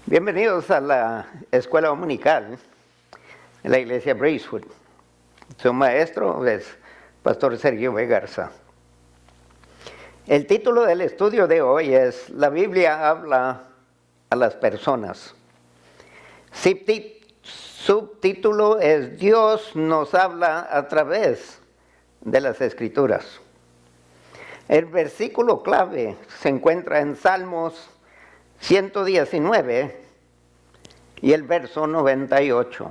Bienvenidos a la escuela dominical de la iglesia Bracewood. Su maestro es Pastor Sergio B. Garza. El título del estudio de hoy es La Biblia habla a las personas. Subtítulo es Dios nos habla a través de las Escrituras. El versículo clave se encuentra en Salmos 119 y el verso 98.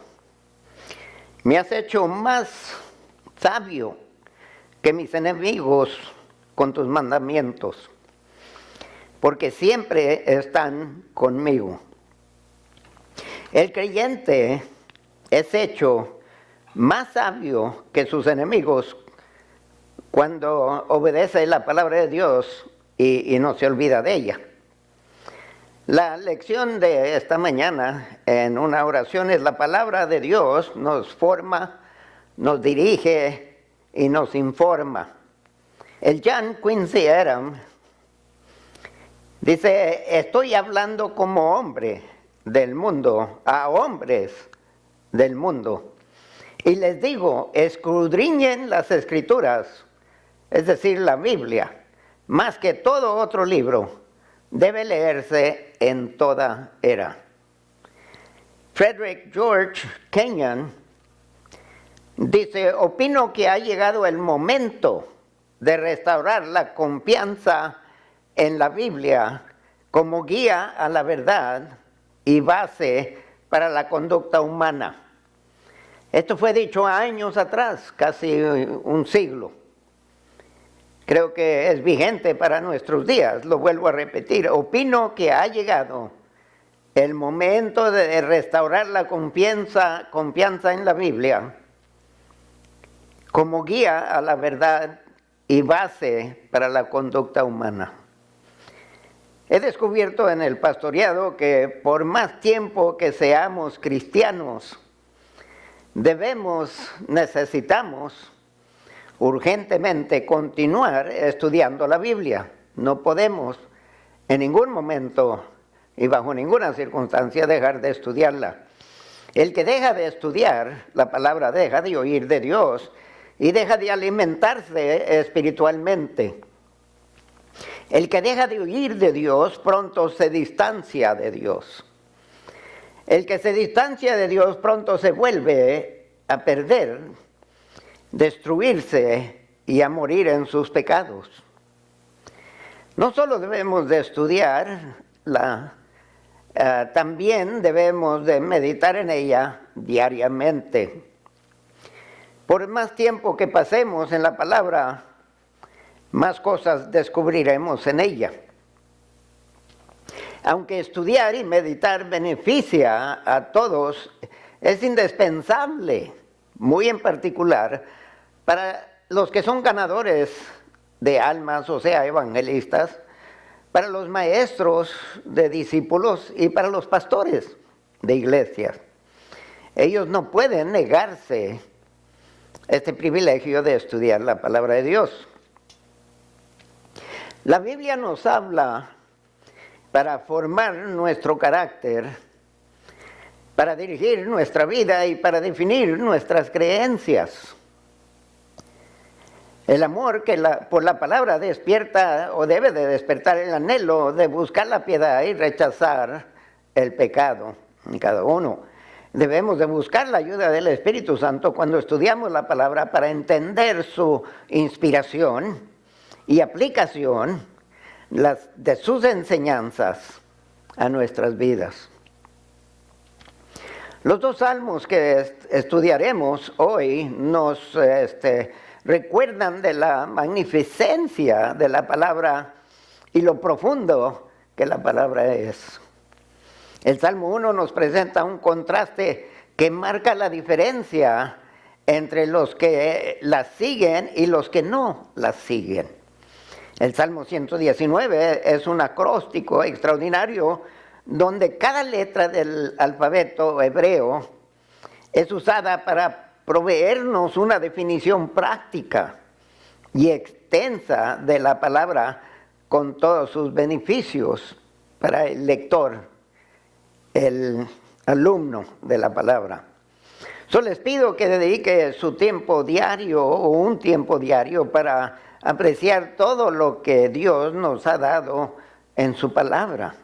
Me has hecho más sabio que mis enemigos con tus mandamientos, porque siempre están conmigo. El creyente es hecho más sabio que sus enemigos cuando obedece la palabra de Dios y no se olvida de ella. La lección de esta mañana en una oración es: la palabra de Dios nos forma, nos dirige y nos informa. El John Quincy Adams dice: estoy hablando como hombre del mundo a hombres del mundo. Y les digo, escudriñen las Escrituras, es decir, la Biblia, más que todo otro libro. Debe leerse en toda era. Frederick George Kenyon dice: opino que ha llegado el momento de restaurar la confianza en la Biblia como guía a la verdad y base para la conducta humana. Esto fue dicho años atrás, casi un siglo. Creo que es vigente para nuestros días, lo vuelvo a repetir. Opino que ha llegado el momento de restaurar la confianza en la Biblia como guía a la verdad y base para la conducta humana. He descubierto en el pastoreado que por más tiempo que seamos cristianos, necesitamos urgentemente continuar estudiando la Biblia. No podemos en ningún momento y bajo ninguna circunstancia dejar de estudiarla. El que deja de estudiar la palabra deja de oír de Dios y deja de alimentarse espiritualmente. El que deja de oír de Dios pronto se distancia de Dios. El que se distancia de Dios pronto se vuelve a perder, destruirse y a morir en sus pecados. No solo debemos de estudiar también debemos de meditar en ella diariamente. Por más tiempo que pasemos en la palabra, más cosas descubriremos en ella. Aunque estudiar y meditar beneficia a todos, es indispensable, muy en particular, para los que son ganadores de almas, o sea, evangelistas, para los maestros de discípulos y para los pastores de iglesias. Ellos no pueden negarse este privilegio de estudiar la palabra de Dios. La Biblia nos habla para formar nuestro carácter, para dirigir nuestra vida y para definir nuestras creencias. El amor por la palabra despierta o debe de despertar el anhelo de buscar la piedad y rechazar el pecado en cada uno. Debemos de buscar la ayuda del Espíritu Santo cuando estudiamos la palabra para entender su inspiración y aplicación de sus enseñanzas a nuestras vidas. Los dos salmos que estudiaremos hoy nos recuerdan de la magnificencia de la palabra y lo profundo que la palabra es. El Salmo 1 nos presenta un contraste que marca la diferencia entre los que las siguen y los que no las siguen. El Salmo 119 es un acróstico extraordinario donde cada letra del alfabeto hebreo es usada para proveernos una definición práctica y extensa de la palabra con todos sus beneficios para el lector el alumno de la palabra. Solo les pido que dedique su tiempo diario o un tiempo diario para apreciar todo lo que Dios nos ha dado en su palabra.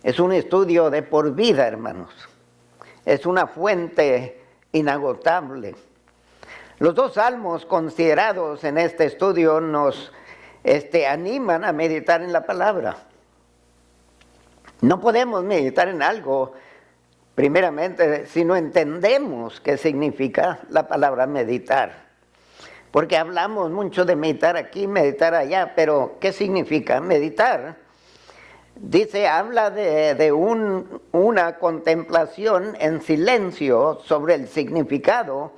Es un estudio de por vida, hermanos. Es una fuente inagotable. Los 2 salmos considerados en este estudio nos animan a meditar en la palabra. No podemos meditar en algo, primeramente, si no entendemos qué significa la palabra meditar. Porque hablamos mucho de meditar aquí, meditar allá, pero ¿qué significa meditar? Dice, habla de una contemplación en silencio sobre el significado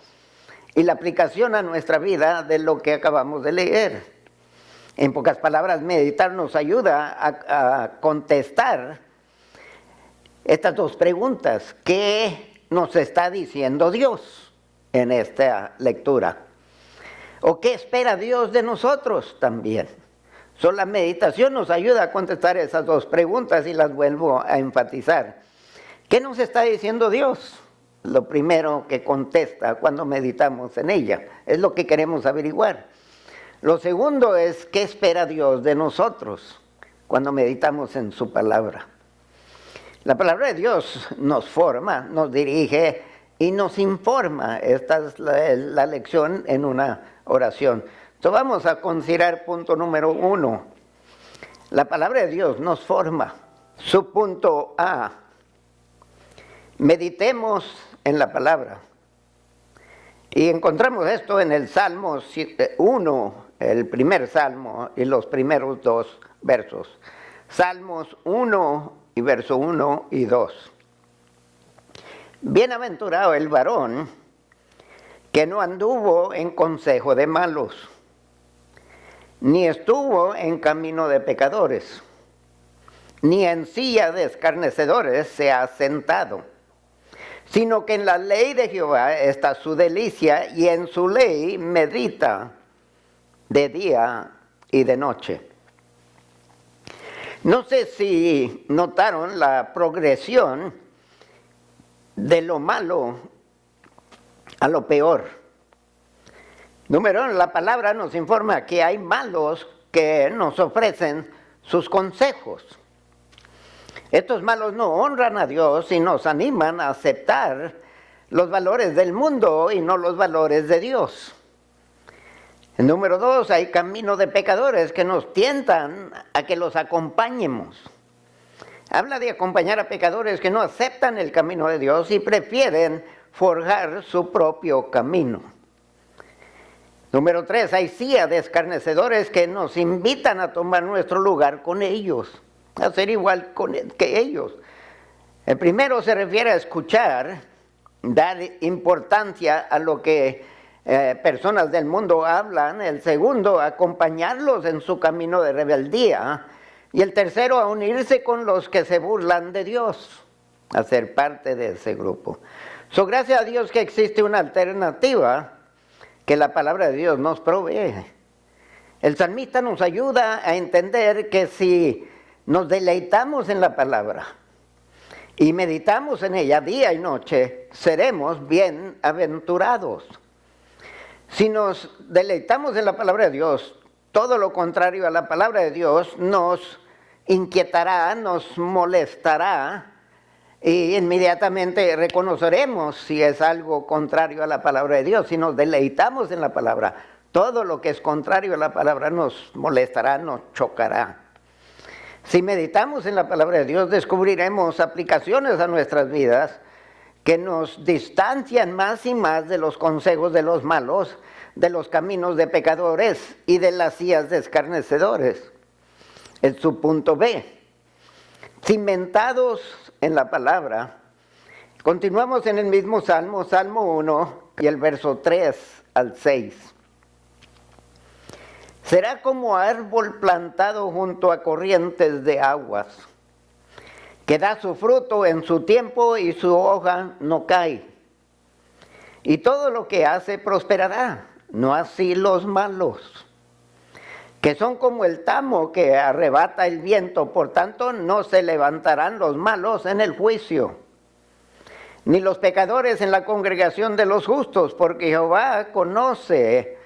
y la aplicación a nuestra vida de lo que acabamos de leer. En pocas palabras, meditar nos ayuda a contestar estas 2 preguntas. ¿Qué nos está diciendo Dios en esta lectura? ¿O qué espera Dios de nosotros también? La meditación nos ayuda a contestar esas 2 preguntas y las vuelvo a enfatizar. ¿Qué nos está diciendo Dios? Lo primero que contesta cuando meditamos en ella. Es lo que queremos averiguar. Lo segundo es, ¿qué espera Dios de nosotros cuando meditamos en su palabra? La palabra de Dios nos forma, nos dirige y nos informa. Esta es la lección en una oración. Entonces vamos a considerar punto número 1. La palabra de Dios nos forma. Su punto A. Meditemos en la palabra. Y encontramos esto en el Salmo 1, el primer salmo y los primeros 2 versos. Salmos 1 y verso 1 y 2. Bienaventurado el varón que no anduvo en consejo de malos, ni estuvo en camino de pecadores, ni en silla de escarnecedores se ha sentado, sino que en la ley de Jehová está su delicia, y en su ley medita de día y de noche. No sé si notaron la progresión de lo malo a lo peor. Número 1, la palabra nos informa que hay malos que nos ofrecen sus consejos. Estos malos no honran a Dios y nos animan a aceptar los valores del mundo y no los valores de Dios. Número 2, hay camino de pecadores que nos tientan a que los acompañemos. Habla de acompañar a pecadores que no aceptan el camino de Dios y prefieren forjar su propio camino. Número 3, hay silla de escarnecedores que nos invitan a tomar nuestro lugar con ellos, a ser igual que ellos. El primero se refiere a escuchar, dar importancia a lo que personas del mundo hablan. El segundo, acompañarlos en su camino de rebeldía. Y el tercero, a unirse con los que se burlan de Dios, a ser parte de ese grupo. Gracias a Dios que existe una alternativa que la palabra de Dios nos provee. El salmista nos ayuda a entender que si nos deleitamos en la palabra y meditamos en ella día y noche, seremos bienaventurados. Si nos deleitamos en la palabra de Dios, todo lo contrario a la palabra de Dios nos inquietará, nos molestará, y inmediatamente reconoceremos si es algo contrario a la palabra de Dios. Si nos deleitamos en la palabra, todo lo que es contrario a la palabra nos molestará, nos chocará. Si meditamos en la palabra de Dios, descubriremos aplicaciones a nuestras vidas que nos distancian más y más de los consejos de los malos, de los caminos de pecadores y de las sillas de escarnecedores. Es su punto B. Cimentados en la palabra, continuamos en el mismo Salmo, Salmo 1 y el verso 3 al 6. Será como árbol plantado junto a corrientes de aguas, que da su fruto en su tiempo y su hoja no cae. Y todo lo que hace prosperará, no así los malos, que son como el tamo que arrebata el viento, por tanto no se levantarán los malos en el juicio, ni los pecadores en la congregación de los justos, porque Jehová conoce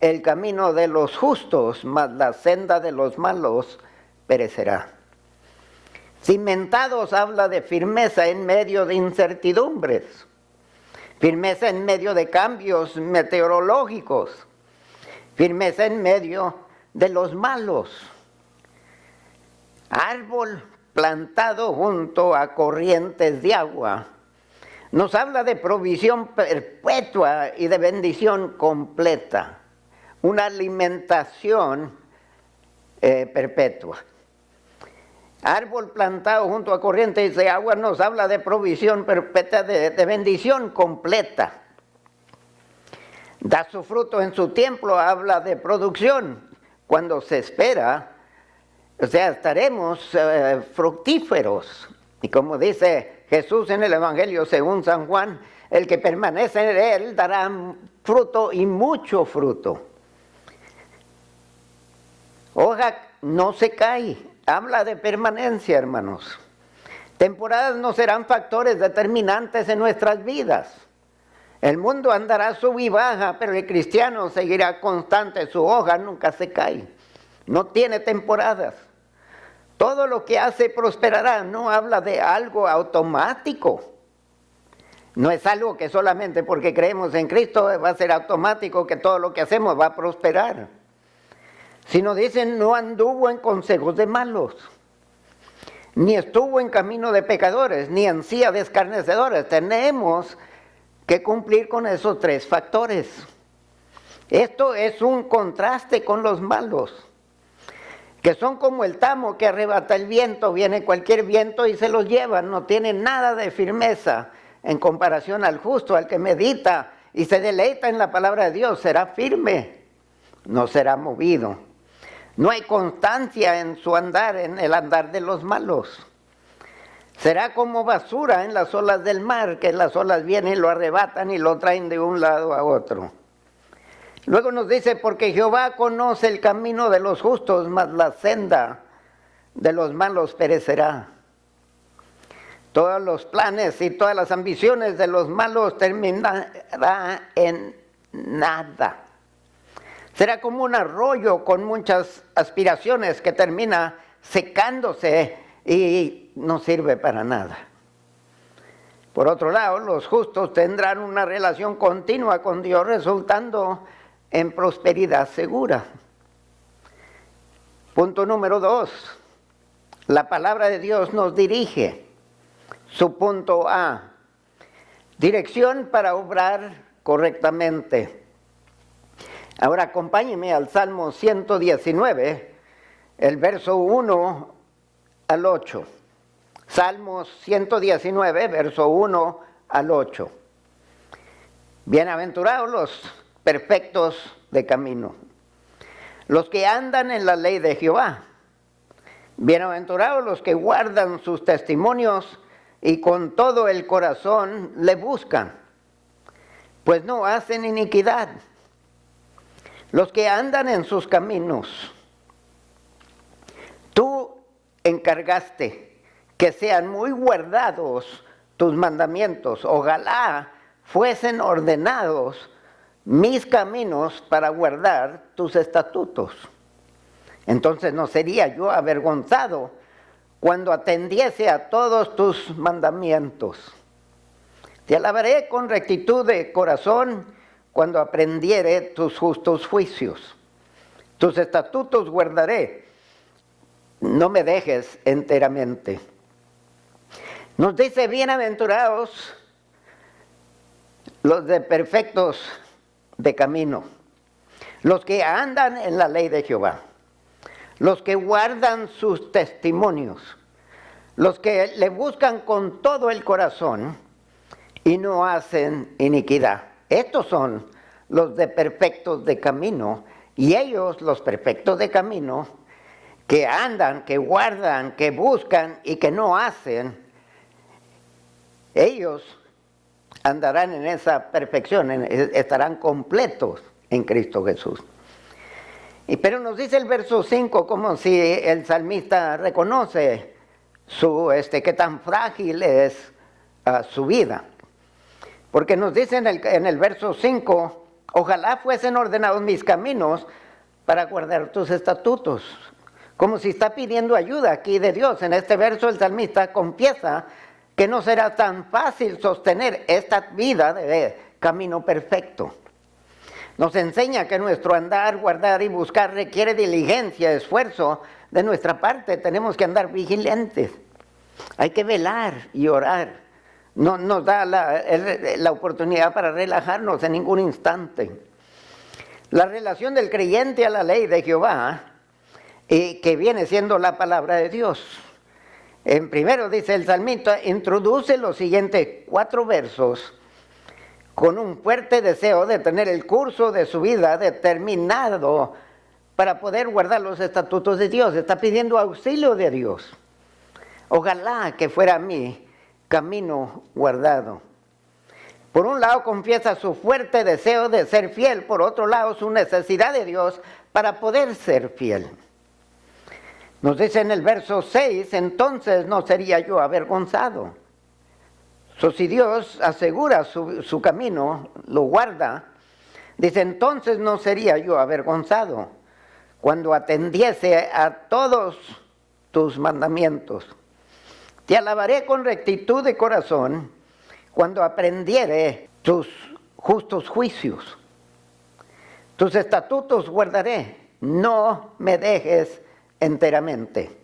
el camino de los justos, mas la senda de los malos perecerá. Cimentados habla de firmeza en medio de incertidumbres, firmeza en medio de cambios meteorológicos, firmeza en medio de los malos. Árbol plantado junto a corrientes de agua. Nos habla de provisión perpetua y de bendición completa. Una alimentación perpetua. Árbol plantado junto a corrientes de agua nos habla de provisión perpetua, de bendición completa. Da su fruto en su tiempo, habla de producción. Cuando se espera, o sea, estaremos fructíferos. Y como dice Jesús en el Evangelio según San Juan, el que permanece en él dará fruto y mucho fruto. Hoja no se cae. Habla de permanencia, hermanos. Temporadas no serán factores determinantes en nuestras vidas. El mundo andará sub y baja, pero el cristiano seguirá constante. Su hoja nunca se cae. No tiene temporadas. Todo lo que hace prosperará. No habla de algo automático. No es algo que solamente porque creemos en Cristo va a ser automático que todo lo que hacemos va a prosperar. Sino dicen, no anduvo en consejos de malos, ni estuvo en camino de pecadores, ni en silla de escarnecedores. Tenemos que cumplir con esos tres factores. Esto es un contraste con los malos, que son como el tamo que arrebata el viento. Viene cualquier viento y se los lleva, no tiene nada de firmeza en comparación al justo, al que medita y se deleita en la palabra de Dios. Será firme, no será movido. No hay constancia en su andar, en el andar de los malos. Será como basura en las olas del mar, que las olas vienen y lo arrebatan y lo traen de un lado a otro. Luego nos dice, porque Jehová conoce el camino de los justos, mas la senda de los malos perecerá. Todos los planes y todas las ambiciones de los malos terminarán en nada. Será como un arroyo con muchas aspiraciones que termina secándose y no sirve para nada. Por otro lado, los justos tendrán una relación continua con Dios, resultando en prosperidad segura. Punto número 2. La palabra de Dios nos dirige. Su punto A. Dirección para obrar correctamente. Ahora acompáñenme al Salmo 119, el verso 1 al 8. Salmos 119, verso 1 al 8. Bienaventurados los perfectos de camino, los que andan en la ley de Jehová. Bienaventurados los que guardan sus testimonios y con todo el corazón le buscan, pues no hacen iniquidad. Los que andan en sus caminos, tú encargaste que sean muy guardados tus mandamientos. Ojalá fuesen ordenados mis caminos para guardar tus estatutos. Entonces no sería yo avergonzado cuando atendiese a todos tus mandamientos. Te alabaré con rectitud de corazón cuando aprendiere tus justos juicios. Tus estatutos guardaré, no me dejes enteramente. Nos dice, bienaventurados los de perfectos de camino, los que andan en la ley de Jehová, los que guardan sus testimonios, los que le buscan con todo el corazón y no hacen iniquidad. Estos son los de perfectos de camino, y ellos, los perfectos de camino, que andan, que guardan, que buscan y que no hacen, ellos andarán en esa perfección, estarán completos en Cristo Jesús. Pero nos dice el verso 5 como si el salmista reconoce qué tan frágil es su vida. Porque nos dice en el verso 5, ojalá fuesen ordenados mis caminos para guardar tus estatutos. Como si está pidiendo ayuda aquí de Dios. En este verso el salmista confiesa que no será tan fácil sostener esta vida de camino perfecto. Nos enseña que nuestro andar, guardar y buscar requiere diligencia, esfuerzo de nuestra parte. Tenemos que andar vigilantes. Hay que velar y orar. No nos da la oportunidad para relajarnos en ningún instante. La relación del creyente a la ley de Jehová, que viene siendo la palabra de Dios. En primero dice el salmista, introduce los siguientes 4 versos con un fuerte deseo de tener el curso de su vida determinado para poder guardar los estatutos de Dios. Está pidiendo auxilio de Dios. Ojalá que fuera mi camino guardado. Por un lado confiesa su fuerte deseo de ser fiel, por otro lado su necesidad de Dios para poder ser fiel. Nos dice en el verso 6, entonces no sería yo avergonzado. Si Dios asegura su camino, lo guarda, dice, entonces no sería yo avergonzado cuando atendiese a todos tus mandamientos. Te alabaré con rectitud de corazón cuando aprendiere tus justos juicios. Tus estatutos guardaré, no me dejes enteramente.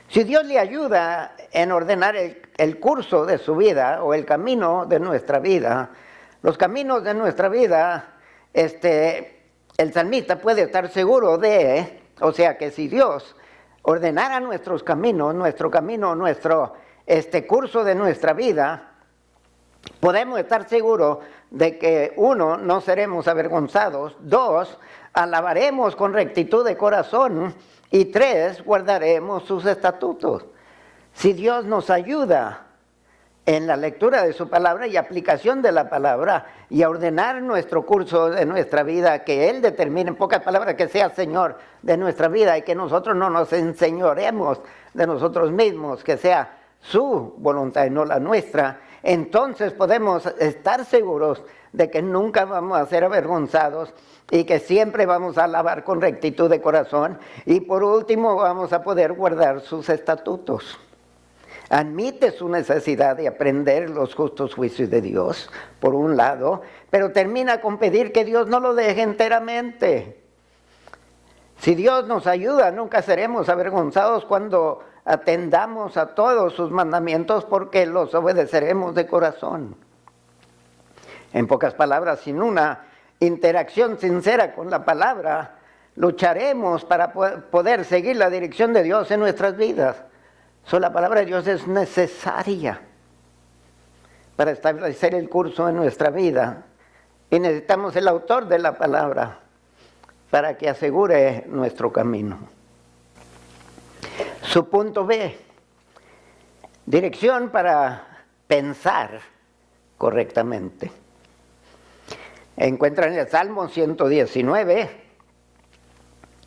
Si Dios le ayuda en ordenar el curso de su vida o el camino de nuestra vida, los caminos de nuestra vida, el salmista puede estar seguro o sea que si Dios ordenara nuestros caminos, nuestro camino, nuestro curso de nuestra vida, podemos estar seguros de que 1, no seremos avergonzados, 2, alabaremos con rectitud de corazón, y 3, guardaremos sus estatutos. Si Dios nos ayuda en la lectura de su palabra y aplicación de la palabra y a ordenar nuestro curso de nuestra vida, que Él determine, en pocas palabras, que sea Señor de nuestra vida y que nosotros no nos enseñoremos de nosotros mismos, que sea su voluntad y no la nuestra, entonces podemos estar seguros de que nunca vamos a ser avergonzados y que siempre vamos a alabar con rectitud de corazón, y por último vamos a poder guardar sus estatutos. Admite su necesidad de aprender los justos juicios de Dios, por un lado, pero termina con pedir que Dios no lo deje enteramente. Si Dios nos ayuda, nunca seremos avergonzados cuando atendamos a todos sus mandamientos, porque los obedeceremos de corazón. En pocas palabras, sin una interacción sincera con la palabra, lucharemos para poder seguir la dirección de Dios en nuestras vidas. La palabra de Dios es necesaria para establecer el curso de nuestra vida, y necesitamos el autor de la palabra para que asegure nuestro camino. Su punto B, dirección para pensar correctamente. Encuentran el Salmo 119,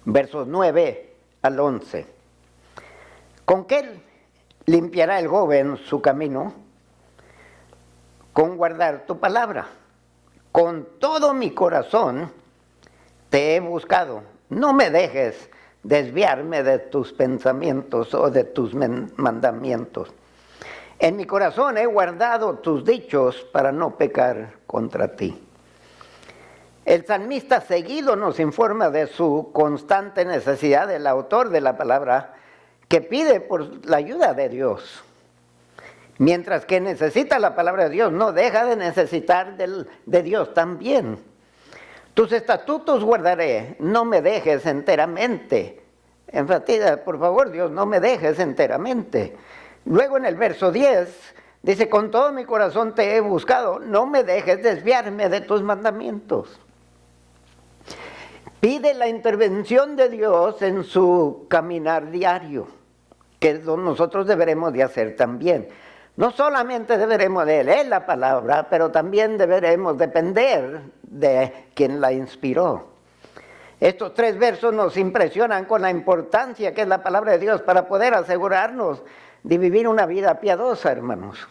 versos 9 al 11. ¿Con qué limpiará el joven su camino? Con guardar tu palabra. Con todo mi corazón te he buscado. No me dejes desviarme de tus pensamientos o de tus mandamientos. En mi corazón he guardado tus dichos para no pecar contra ti. El salmista seguido nos informa de su constante necesidad del autor de la palabra, que pide por la ayuda de Dios. Mientras que necesita la palabra de Dios, no deja de necesitar de Dios también. Tus estatutos guardaré, no me dejes enteramente. Enfatiza, por favor, Dios, no me dejes enteramente. Luego en el verso 10 dice, con todo mi corazón te he buscado, no me dejes desviarme de tus mandamientos. Pide la intervención de Dios en su caminar diario, que nosotros deberemos de hacer también. No solamente deberemos de leer la palabra, pero también deberemos depender de quien la inspiró. Estos 3 versos nos impresionan con la importancia que es la palabra de Dios para poder asegurarnos de vivir una vida piadosa, hermanos.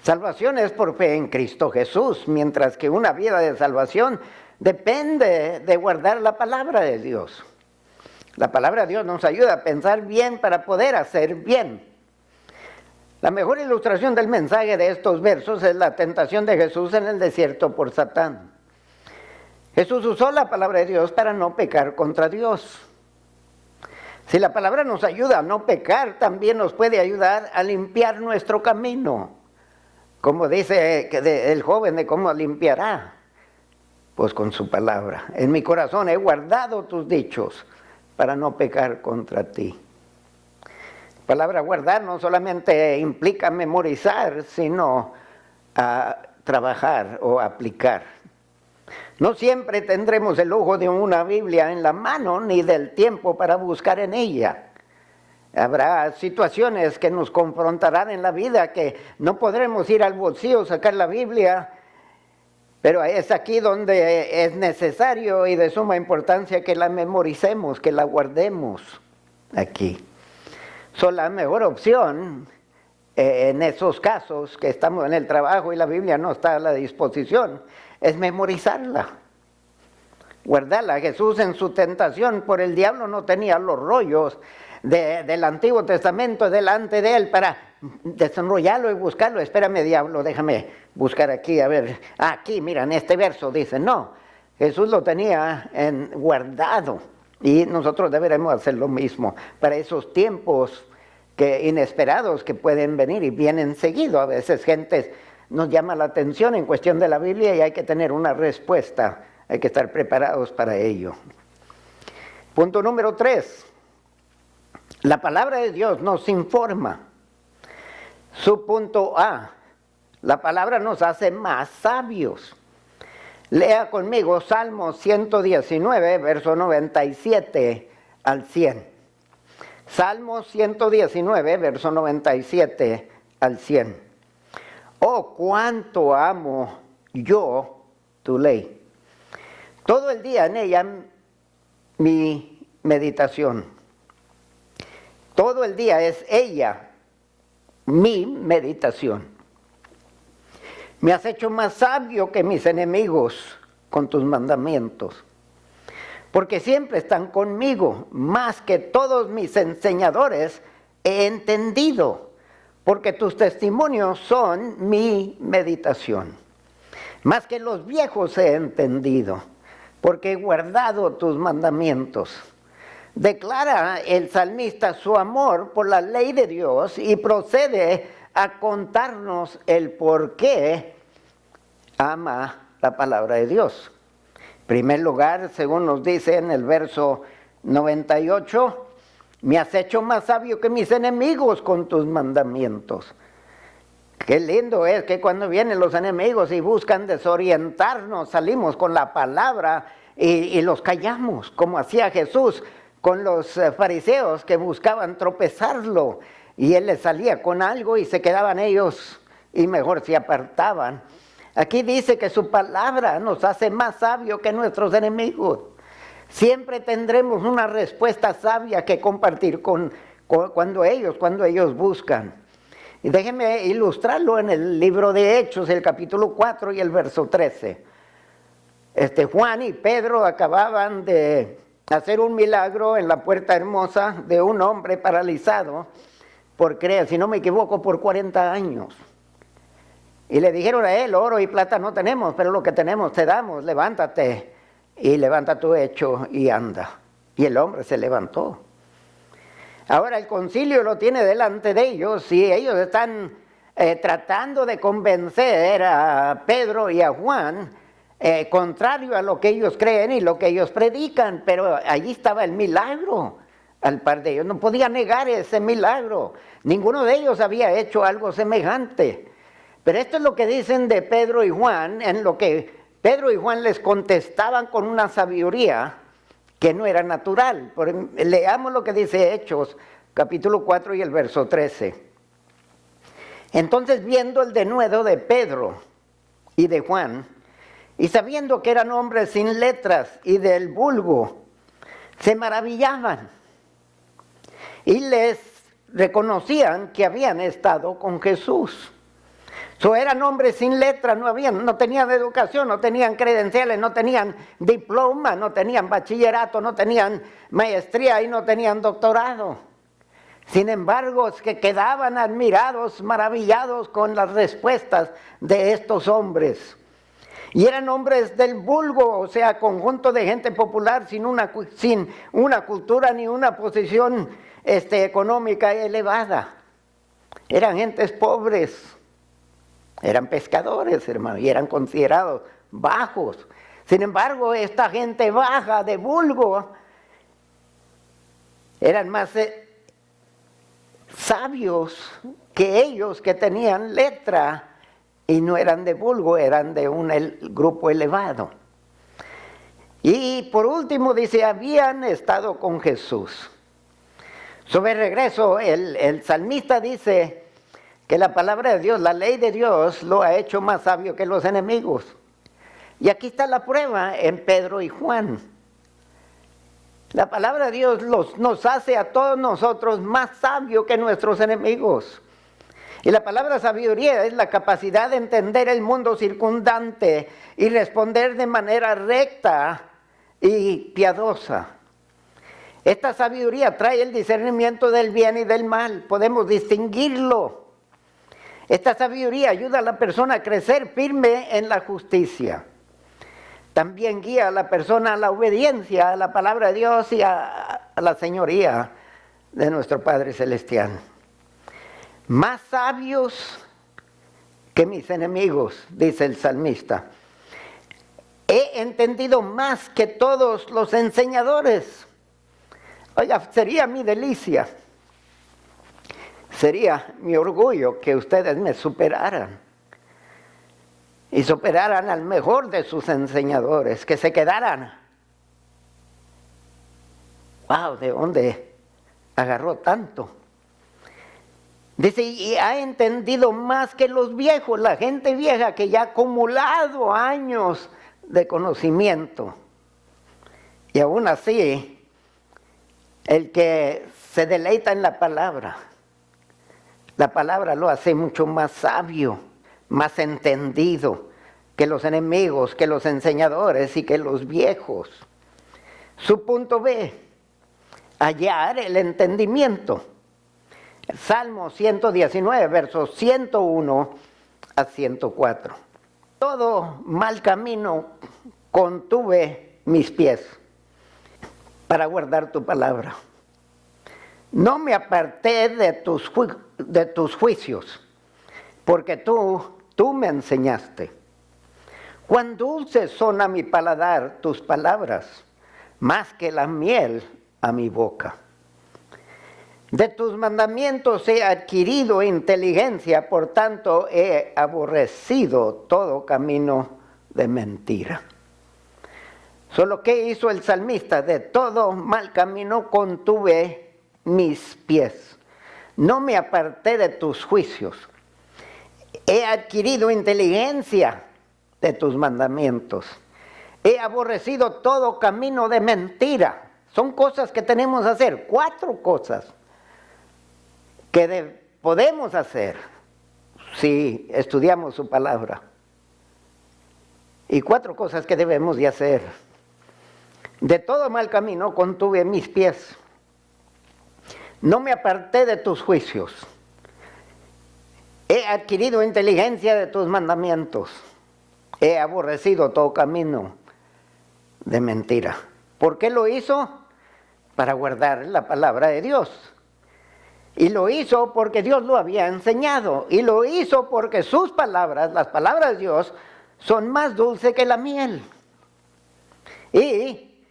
Salvación es por fe en Cristo Jesús, mientras que una vida de salvación depende de guardar la palabra de Dios. La palabra de Dios nos ayuda a pensar bien para poder hacer bien. La mejor ilustración del mensaje de estos versos es la tentación de Jesús en el desierto por Satán. Jesús usó la palabra de Dios para no pecar contra Dios. Si la palabra nos ayuda a no pecar, también nos puede ayudar a limpiar nuestro camino. Como dice el joven de cómo limpiará, pues con su palabra. En mi corazón he guardado tus dichos para no pecar contra ti. La palabra guardar no solamente implica memorizar, sino trabajar o aplicar. No siempre tendremos el lujo de una Biblia en la mano ni del tiempo para buscar en ella. Habrá situaciones que nos confrontarán en la vida que no podremos ir al bolsillo, sacar la Biblia, pero es aquí donde es necesario y de suma importancia que la memoricemos, que la guardemos aquí. La mejor opción en esos casos que estamos en el trabajo y la Biblia no está a la disposición es memorizarla, guardarla. Jesús en su tentación por el diablo no tenía los rollos del Antiguo Testamento delante de él para desenrollarlo y buscarlo. Espérame, diablo, déjame buscar aquí, a ver, aquí, mira, en este verso dice, no, Jesús lo tenía guardado y nosotros deberemos hacer lo mismo para esos tiempos inesperados que pueden venir y vienen seguido. A veces gente nos llama la atención en cuestión de la Biblia y hay que tener una respuesta, hay que estar preparados para ello. Punto número 3. La palabra de Dios nos informa. Su punto A, la palabra nos hace más sabios. Lea conmigo Salmo 119, verso 97 al 100. Salmo 119, verso 97 al 100. Oh, cuánto amo yo tu ley. Todo el día en ella mi meditación. Todo el día es ella mi meditación. Me has hecho más sabio que mis enemigos con tus mandamientos, porque siempre están conmigo, más que todos mis enseñadores he entendido, porque tus testimonios son mi meditación. Más que los viejos he entendido, porque he guardado tus mandamientos. Declara el salmista su amor por la ley de Dios y procede a contarnos el por qué ama la palabra de Dios. En primer lugar, según nos dice en el verso 98, me has hecho más sabio que mis enemigos con tus mandamientos. Qué lindo es que cuando vienen los enemigos y buscan desorientarnos, salimos con la palabra y los callamos, como hacía Jesús con los fariseos que buscaban tropezarlo, y él les salía con algo y se quedaban ellos y mejor se apartaban. Aquí dice que su palabra nos hace más sabios que nuestros enemigos. Siempre tendremos una respuesta sabia que compartir cuando ellos buscan. Y déjenme ilustrarlo en el libro de Hechos, el capítulo 4 y el verso 13. Juan y Pedro acababan de hacer un milagro en la puerta hermosa de un hombre paralizado, si no me equivoco, por 40 años. Y le dijeron a él, oro y plata no tenemos, pero lo que tenemos te damos, levántate. Y levanta tu hecho y anda. Y el hombre se levantó. Ahora el concilio lo tiene delante de ellos y ellos están tratando de convencer a Pedro y a Juan, contrario a lo que ellos creen y lo que ellos predican, pero allí estaba el milagro al par de ellos. No podía negar ese milagro. Ninguno de ellos había hecho algo semejante. Pero esto es lo que dicen de Pedro y Juan, en lo que Pedro y Juan les contestaban con una sabiduría que no era natural. Leamos lo que dice Hechos, capítulo 4 y el verso 13. Entonces, viendo el denuedo de Pedro y de Juan, y sabiendo que eran hombres sin letras y del vulgo, se maravillaban y les reconocían que habían estado con Jesús. Eran hombres sin letras, no tenían educación, no tenían credenciales, no tenían diploma, no tenían bachillerato, no tenían maestría y no tenían doctorado. Sin embargo, es que quedaban admirados, maravillados con las respuestas de estos hombres. Y eran hombres del vulgo, o sea, conjunto de gente popular sin una cultura ni una posición económica elevada. Eran gentes pobres, eran pescadores, hermano, y eran considerados bajos. Sin embargo, esta gente baja de vulgo eran más sabios que ellos, que tenían letra y no eran de vulgo, eran de un grupo elevado. Y por último dice, habían estado con Jesús. Sobre regreso, el salmista dice que la palabra de Dios, la ley de Dios, lo ha hecho más sabio que los enemigos. Y aquí está la prueba en Pedro y Juan. La palabra de Dios nos hace a todos nosotros más sabios que nuestros enemigos. Y la palabra sabiduría es la capacidad de entender el mundo circundante y responder de manera recta y piadosa. Esta sabiduría trae el discernimiento del bien y del mal. Podemos distinguirlo. Esta sabiduría ayuda a la persona a crecer firme en la justicia. También guía a la persona a la obediencia a la palabra de Dios y a la señoría de nuestro Padre Celestial. Más sabios que mis enemigos, dice el salmista. He entendido más que todos los enseñadores. Oiga, sería mi delicia, sería mi orgullo que ustedes me superaran. Y superaran al mejor de sus enseñadores, que se quedaran. ¡Wow! ¿De dónde agarró tanto? Dice, y ha entendido más que los viejos, la gente vieja que ya ha acumulado años de conocimiento. Y aún así, el que se deleita en la palabra lo hace mucho más sabio, más entendido que los enemigos, que los enseñadores y que los viejos. Su punto B, hallar el entendimiento. Salmo 119, versos 101 a 104. Todo mal camino contuve mis pies para guardar tu palabra. No me aparté de tus juicios, porque tú me enseñaste. Cuán dulces son a mi paladar tus palabras, más que la miel a mi boca. De tus mandamientos he adquirido inteligencia, por tanto he aborrecido todo camino de mentira. Solo que hizo el salmista, de todo mal camino contuve mis pies. No me aparté de tus juicios. He adquirido inteligencia de tus mandamientos. He aborrecido todo camino de mentira. Son cosas que tenemos que hacer, 4 cosas que podemos hacer si estudiamos su palabra. Y 4 cosas que debemos de hacer. De todo mal camino contuve mis pies. No me aparté de tus juicios. He adquirido inteligencia de tus mandamientos. He aborrecido todo camino de mentira. ¿Por qué lo hizo? Para guardar la palabra de Dios. Y lo hizo porque Dios lo había enseñado. Y lo hizo porque sus palabras, las palabras de Dios, son más dulces que la miel. Y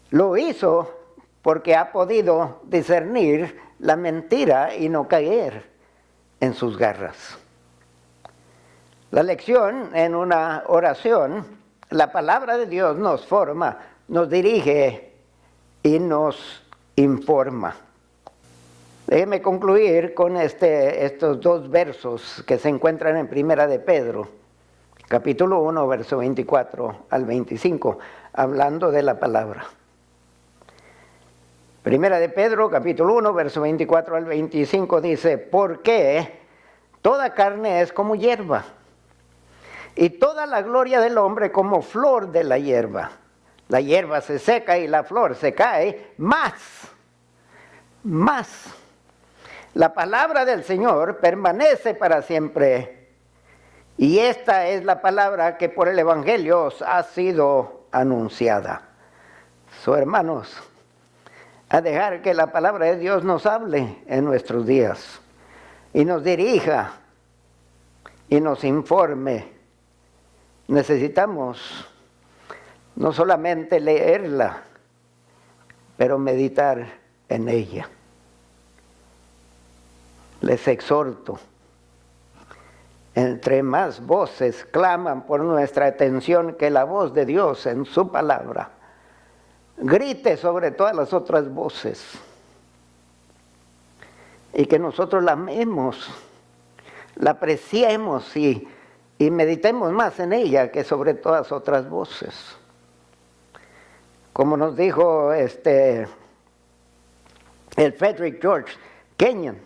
lo hizo porque ha podido discernir la mentira y no caer en sus garras. La lección en una oración, la palabra de Dios nos forma, nos dirige y nos informa. Déjeme concluir con estos 2 versos que se encuentran en Primera de Pedro, capítulo 1, verso 24 al 25, hablando de la palabra. Primera de Pedro, capítulo 1, verso 24 al 25 dice, porque toda carne es como hierba, y toda la gloria del hombre como flor de la hierba. La hierba se seca y la flor se cae, más. La palabra del Señor permanece para siempre. Y esta es la palabra que por el Evangelio os ha sido anunciada. Hermanos, a dejar que la palabra de Dios nos hable en nuestros días y nos dirija y nos informe. Necesitamos no solamente leerla, pero meditar en ella. Les exhorto, entre más voces claman por nuestra atención que la voz de Dios en su palabra grite sobre todas las otras voces, y que nosotros la amemos, la apreciemos y meditemos más en ella que sobre todas otras voces. Como nos dijo el Frederick George Kenyon,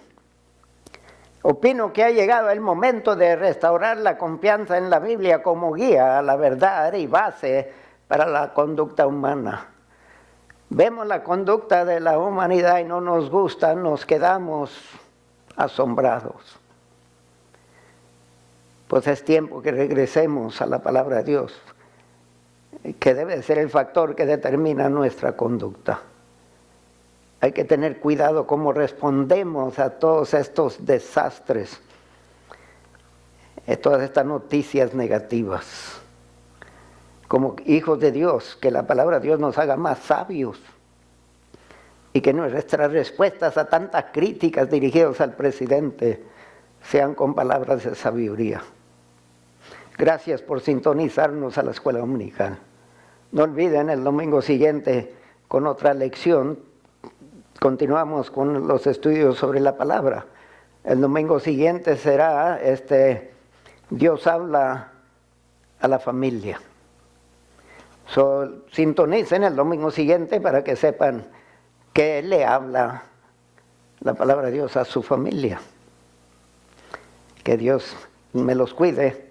opino que ha llegado el momento de restaurar la confianza en la Biblia como guía a la verdad y base para la conducta humana. Vemos la conducta de la humanidad y no nos gusta, nos quedamos asombrados. Pues es tiempo que regresemos a la palabra de Dios, que debe ser el factor que determina nuestra conducta. Hay que tener cuidado cómo respondemos a todos estos desastres, a todas estas noticias negativas. Como hijos de Dios, que la palabra de Dios nos haga más sabios y que nuestras respuestas a tantas críticas dirigidas al presidente sean con palabras de sabiduría. Gracias por sintonizarnos a la escuela dominical. No olviden el domingo siguiente con otra lección. Continuamos con los estudios sobre la palabra. El domingo siguiente será Dios habla a la familia. Sintonicen el domingo siguiente para que sepan que le habla la palabra de Dios a su familia. Que Dios me los cuide,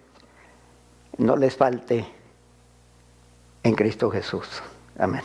no les falte en Cristo Jesús. Amén.